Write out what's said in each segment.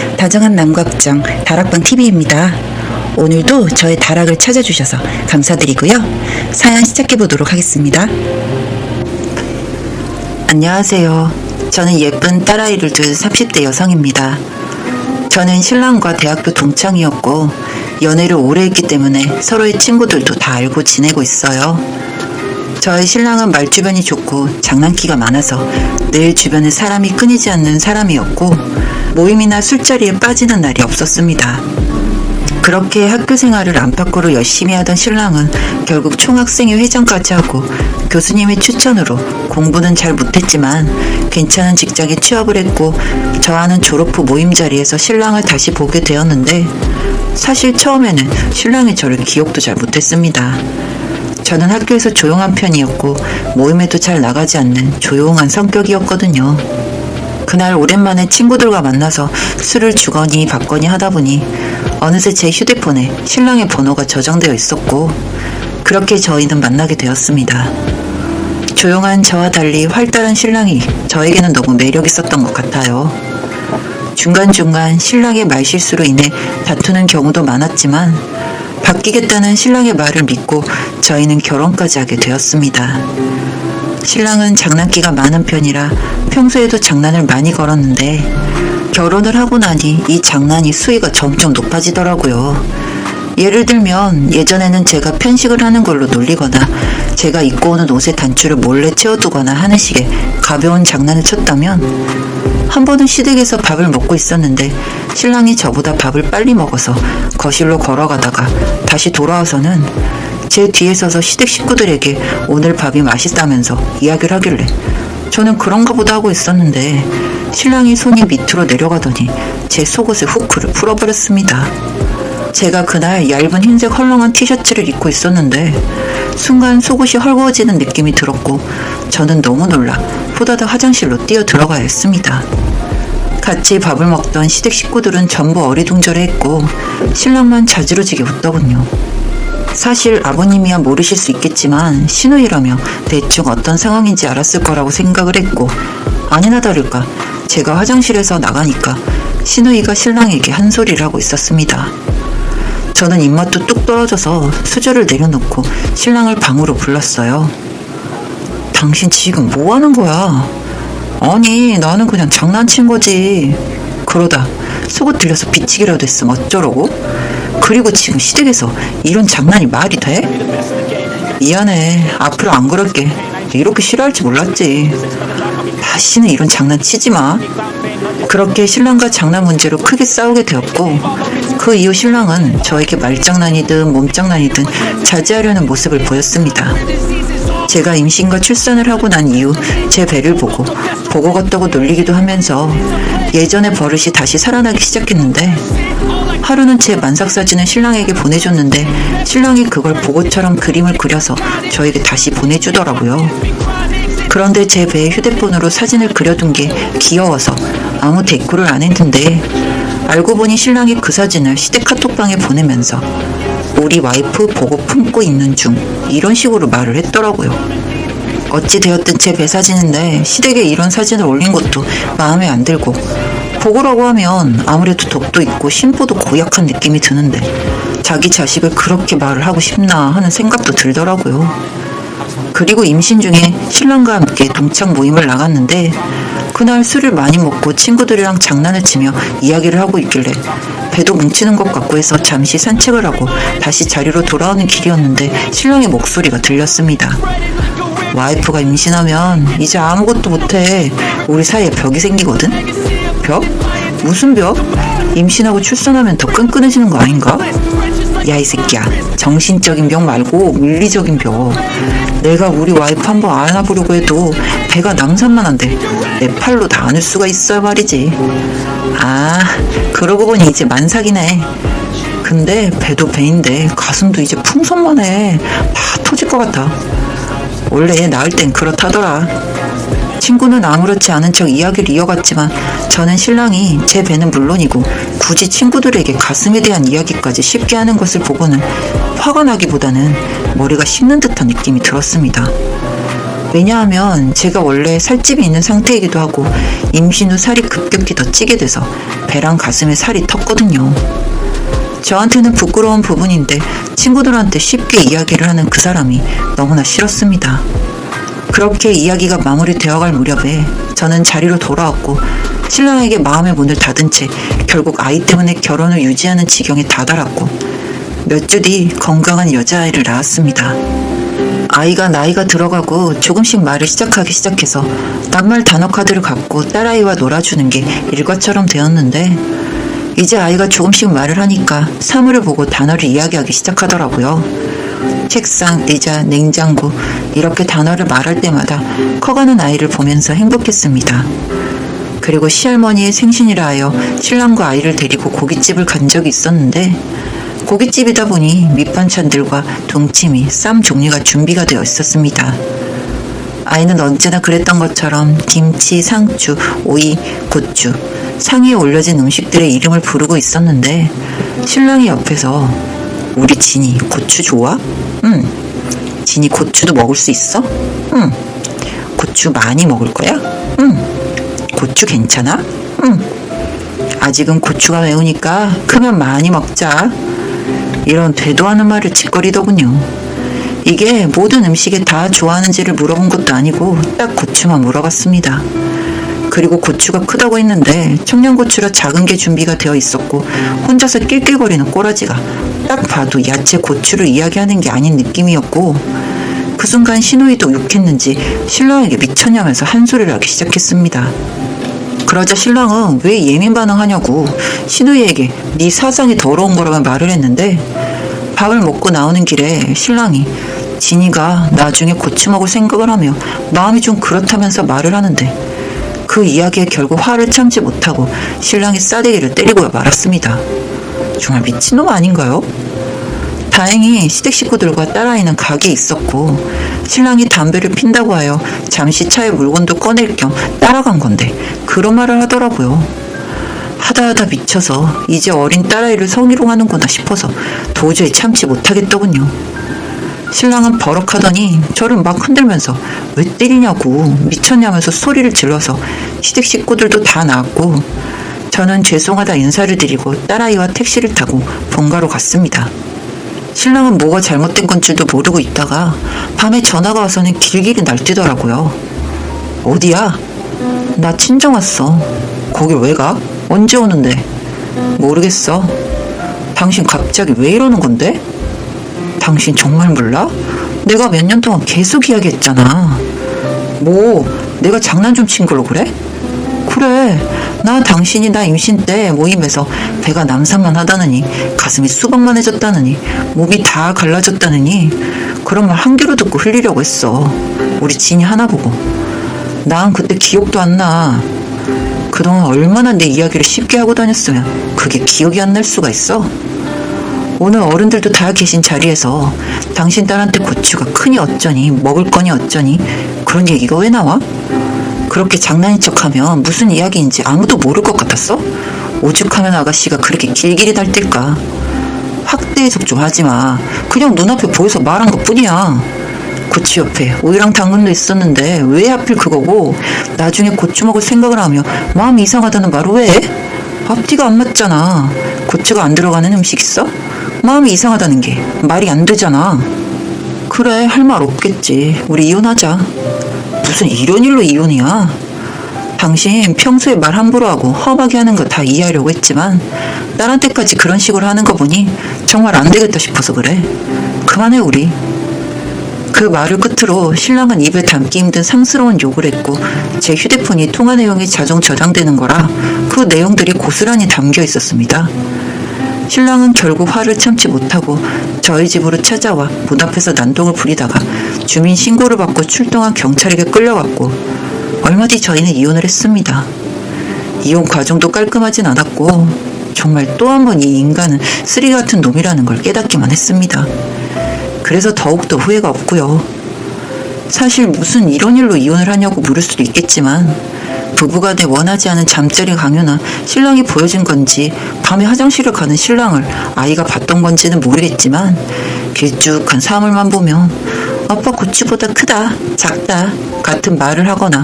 다정한 남각정 다락방TV입니다. 오늘도 저의 다락을 찾아주셔서 감사드리고요. 사연 시작해보도록 하겠습니다. 안녕하세요. 저는 예쁜 딸아이를 둔 30대 여성입니다. 저는 신랑과 대학교 동창이었고 연애를 오래 했기 때문에 서로의 친구들도 다 알고 지내고 있어요. 저의 신랑은 말주변이 좋고 장난기가 많아서 늘 주변에 사람이 끊이지 않는 사람이었고 모임이나 술자리에 빠지는 날이 없었습니다. 그렇게 학교 생활을 안팎으로 열심히 하던 신랑은 결국 총학생회 회장까지 하고 교수님의 추천으로 공부는 잘 못했지만 괜찮은 직장에 취업을 했고 저와는 졸업 후 모임 자리에서 신랑을 다시 보게 되었는데 사실 처음에는 신랑이 저를 기억도 잘 못했습니다. 저는 학교에서 조용한 편이었고 모임에도 잘 나가지 않는 조용한 성격이었거든요. 그날 오랜만에 친구들과 만나서 술을 주거니 받거니 하다 보니 어느새 제 휴대폰에 신랑의 번호가 저장되어 있었고 그렇게 저희는 만나게 되었습니다. 조용한 저와 달리 활달한 신랑이 저에게는 너무 매력 있었던 것 같아요. 중간중간 신랑의 말실수로 인해 다투는 경우도 많았지만 바뀌겠다는 신랑의 말을 믿고 저희는 결혼까지 하게 되었습니다. 신랑은 장난기가 많은 편이라 평소에도 장난을 많이 걸었는데 결혼을 하고 나니 이 장난이 수위가 점점 높아지더라고요. 예를 들면 예전에는 제가 편식을 하는 걸로 놀리거나 제가 입고 오는 옷의 단추를 몰래 채워두거나 하는 식의 가벼운 장난을 쳤다면 한 번은 시댁에서 밥을 먹고 있었는데 신랑이 저보다 밥을 빨리 먹어서 거실로 걸어가다가 다시 돌아와서는 제 뒤에 서서 시댁 식구들에게 오늘 밥이 맛있다면서 이야기를 하길래 저는 그런가 보다 하고 있었는데 신랑이 손이 밑으로 내려가더니 제 속옷의 후크를 풀어버렸습니다. 제가 그날 얇은 흰색 헐렁한 티셔츠를 입고 있었는데 순간 속옷이 헐거워지는 느낌이 들었고 저는 너무 놀라 후다닥 화장실로 뛰어 들어가야 했습니다. 같이 밥을 먹던 시댁 식구들은 전부 어리둥절해했고 신랑만 자지러지게 웃더군요. 사실 아버님이야 모르실 수 있겠지만 시누이라며 대충 어떤 상황인지 알았을 거라고 생각을 했고 아니나 다를까 제가 화장실에서 나가니까 시누이가 신랑에게 한 소리를 하고 있었습니다. 저는 입맛도 뚝 떨어져서 수저를 내려놓고 신랑을 방으로 불렀어요. 당신 지금 뭐 하는 거야? 아니 나는 그냥 장난친 거지. 그러다 속옷 들려서 비치기라도 했으면 어쩌라고? 그리고 지금 시댁에서 이런 장난이 말이 돼? 미안해. 앞으로 안 그럴게. 이렇게 싫어할지 몰랐지. 다시는 이런 장난 치지 마. 그렇게 신랑과 장난 문제로 크게 싸우게 되었고 그 이후 신랑은 저에게 말장난이든 몸장난이든 자제하려는 모습을 보였습니다. 제가 임신과 출산을 하고 난 이후 제 배를 보고 보고 갔다고 놀리기도 하면서 예전의 버릇이 다시 살아나기 시작했는데 하루는 제 만삭 사진을 신랑에게 보내줬는데 신랑이 그걸 보고처럼 그림을 그려서 저에게 다시 보내주더라고요. 그런데 제 배에 휴대폰으로 사진을 그려둔 게 귀여워서 아무 대꾸를 안 했는데 알고 보니 신랑이 그 사진을 시댁 카톡방에 보내면서 우리 와이프 보고 품고 있는 중 이런 식으로 말을 했더라고요. 어찌되었든 제 배 사진인데 시댁에 이런 사진을 올린 것도 마음에 안 들고 보고라고 하면 아무래도 덕도 있고 심보도 고약한 느낌이 드는데 자기 자식을 그렇게 말을 하고 싶나 하는 생각도 들더라고요. 그리고 임신 중에 신랑과 함께 동창 모임을 나갔는데 그날 술을 많이 먹고 친구들이랑 장난을 치며 이야기를 하고 있길래 배도 뭉치는 것 같고 해서 잠시 산책을 하고 다시 자리로 돌아오는 길이었는데 신랑의 목소리가 들렸습니다. 와이프가 임신하면 이제 아무것도 못해. 우리 사이에 벽이 생기거든? 벽? 무슨 벽? 임신하고 출산하면 더 끈끈해지는 거 아닌가? 야 이 새끼야, 정신적인 벽 말고 물리적인 벽. 내가 우리 와이프 한번 안아보려고 해도 배가 남산만한데 내 팔로 다 안을 수가 있어야 말이지. 아, 그러고 보니 이제 만삭이네. 근데 배도 배인데 가슴도 이제 풍선만해. 다 터질 것 같아. 원래 낳을 땐 그렇다더라. 친구는 아무렇지 않은 척 이야기를 이어갔지만 저는 신랑이 제 배는 물론이고 굳이 친구들에게 가슴에 대한 이야기까지 쉽게 하는 것을 보고는 화가 나기보다는 머리가 식는 듯한 느낌이 들었습니다. 왜냐하면 제가 원래 살집이 있는 상태이기도 하고 임신 후 살이 급격히 더 찌게 돼서 배랑 가슴에 살이 텄거든요. 저한테는 부끄러운 부분인데 친구들한테 쉽게 이야기를 하는 그 사람이 너무나 싫었습니다. 그렇게 이야기가 마무리되어갈 무렵에 저는 자리로 돌아왔고 신랑에게 마음의 문을 닫은 채 결국 아이 때문에 결혼을 유지하는 지경에 다다랐고 몇 주 뒤 건강한 여자아이를 낳았습니다. 아이가 나이가 들어가고 조금씩 말을 시작하기 시작해서 낱말 단어 카드를 갖고 딸아이와 놀아주는 게 일과처럼 되었는데 이제 아이가 조금씩 말을 하니까 사물을 보고 단어를 이야기하기 시작하더라고요. 책상, 의자, 냉장고 이렇게 단어를 말할 때마다 커가는 아이를 보면서 행복했습니다. 그리고 시할머니의 생신이라 하여 신랑과 아이를 데리고 고깃집을 간 적이 있었는데 고깃집이다 보니 밑반찬들과 동치미, 쌈 종류가 준비가 되어 있었습니다. 아이는 언제나 그랬던 것처럼 김치, 상추, 오이, 고추, 상위에 올려진 음식들의 이름을 부르고 있었는데 신랑이 옆에서 우리 진이 고추 좋아? 응. 진이 고추도 먹을 수 있어? 응. 고추 많이 먹을 거야? 응. 고추 괜찮아? 응. 아직은 고추가 매우니까 크면 많이 먹자. 이런 되도 않은 말을 짓거리더군요. 이게 모든 음식에 다 좋아하는지를 물어본 것도 아니고 딱 고추만 물어봤습니다. 그리고 고추가 크다고 했는데 청양고추라 작은 게 준비가 되어 있었고 혼자서 낄낄거리는 꼬라지가 딱 봐도 야채 고추를 이야기하는 게 아닌 느낌이었고 그 순간 시누이도 욕했는지 신랑에게 미쳤냐면서 한 소리를 하기 시작했습니다. 그러자 신랑은 왜 예민 반응하냐고 시누이에게 네 사상이 더러운 거라고 말을 했는데 밥을 먹고 나오는 길에 신랑이 진이가 나중에 고추 먹을 생각을 하며 마음이 좀 그렇다면서 말을 하는데 그 이야기에 결국 화를 참지 못하고 신랑의 싸대기를 때리고 말았습니다. 정말 미친놈 아닌가요? 다행히 시댁 식구들과 딸아이는 가게에 있었고 신랑이 담배를 핀다고 하여 잠시 차에 물건도 꺼낼 겸 따라간 건데 그런 말을 하더라고요. 하다 미쳐서 이제 어린 딸아이를 성희롱하는구나 싶어서 도저히 참지 못하겠더군요. 신랑은 버럭하더니 저를 막 흔들면서 왜 때리냐고 미쳤냐면서 소리를 질러서 시댁 식구들도 다 나왔고 저는 죄송하다 인사를 드리고 딸아이와 택시를 타고 본가로 갔습니다. 신랑은 뭐가 잘못된 건 줄도 모르고 있다가 밤에 전화가 와서는 길길이 날뛰더라고요. 어디야? 나 친정 왔어. 거길 왜 가? 언제 오는데? 모르겠어. 당신 갑자기 왜 이러는 건데? 당신 정말 몰라? 내가 몇 년 동안 계속 이야기했잖아. 뭐 내가 장난 좀 친 걸로 그래? 그래, 나 당신이 나 임신 때 모임에서 배가 남산만 하다느니 가슴이 수박만해졌다느니 목이 다 갈라졌다느니 그런 말 한 귀로 듣고 흘리려고 했어. 우리 진이 하나 보고. 난 그때 기억도 안 나. 그동안 얼마나 내 이야기를 쉽게 하고 다녔으면 그게 기억이 안 날 수가 있어? 오늘 어른들도 다 계신 자리에서 당신 딸한테 고추가 크니 어쩌니 먹을 거니 어쩌니 그런 얘기가 왜 나와? 그렇게 장난인 척하면 무슨 이야기인지 아무도 모를 것 같았어? 오죽하면 아가씨가 그렇게 길길이 달뛸까? 학대 해석 좀 하지마. 그냥 눈앞에 보여서 말한 것뿐이야. 고추 옆에 오이랑 당근도 있었는데 왜 하필 그거고 나중에 고추 먹을 생각을 하며 마음이 이상하다는 말을 왜 해? 앞뒤가 안 맞잖아. 고추가 안 들어가는 음식 있어? 마음이 이상하다는 게 말이 안 되잖아. 그래, 할 말 없겠지. 우리 이혼하자. 무슨 이런 일로 이혼이야? 당신 평소에 말 함부로 하고 험하게 하는 거 다 이해하려고 했지만 딸한테까지 그런 식으로 하는 거 보니 정말 안 되겠다 싶어서 그래. 그만해 우리. 그 말을 끝으로 신랑은 입에 담기 힘든 상스러운 욕을 했고 제 휴대폰이 통화 내용이 자동 저장되는 거라 그 내용들이 고스란히 담겨 있었습니다. 신랑은 결국 화를 참지 못하고 저희 집으로 찾아와 문 앞에서 난동을 부리다가 주민 신고를 받고 출동한 경찰에게 끌려갔고 얼마 뒤 저희는 이혼을 했습니다. 이혼 과정도 깔끔하진 않았고 정말 또 한 번 이 인간은 쓰레기 같은 놈이라는 걸 깨닫기만 했습니다. 그래서 더욱더 후회가 없고요. 사실 무슨 이런 일로 이혼을 하냐고 물을 수도 있겠지만 부부간에 원하지 않은 잠자리 강요나 신랑이 보여준 건지 밤에 화장실을 가는 신랑을 아이가 봤던 건지는 모르겠지만 길쭉한 사물만 보면 아빠 고추보다 크다, 작다 같은 말을 하거나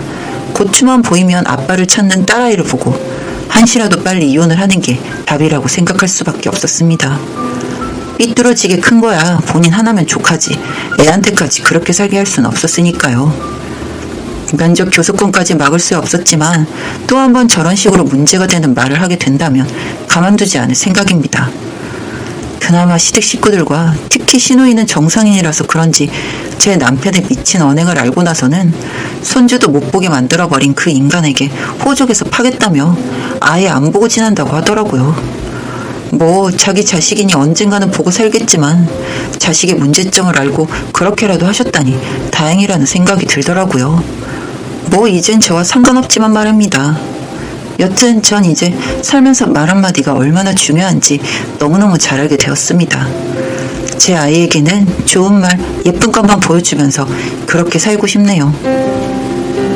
고추만 보이면 아빠를 찾는 딸아이를 보고 한시라도 빨리 이혼을 하는 게 답이라고 생각할 수밖에 없었습니다. 삐뚤어지게 큰 거야 본인 하나면 족하지 애한테까지 그렇게 살게 할 수는 없었으니까요. 면접 교섭권까지 막을 수 없었지만 또 한 번 저런 식으로 문제가 되는 말을 하게 된다면 가만두지 않을 생각입니다. 그나마 시댁 식구들과 특히 시누이는 정상인이라서 그런지 제 남편의 미친 언행을 알고 나서는 손주도 못 보게 만들어버린 그 인간에게 호적에서 파겠다며 아예 안 보고 지낸다고 하더라고요. 뭐 자기 자식이니 언젠가는 보고 살겠지만 자식의 문제점을 알고 그렇게라도 하셨다니 다행이라는 생각이 들더라고요. 뭐 이젠 저와 상관없지만 말입니다. 여튼 전 이제 살면서 말 한마디가 얼마나 중요한지 너무너무 잘 알게 되었습니다. 제 아이에게는 좋은 말, 예쁜 것만 보여주면서 그렇게 살고 싶네요.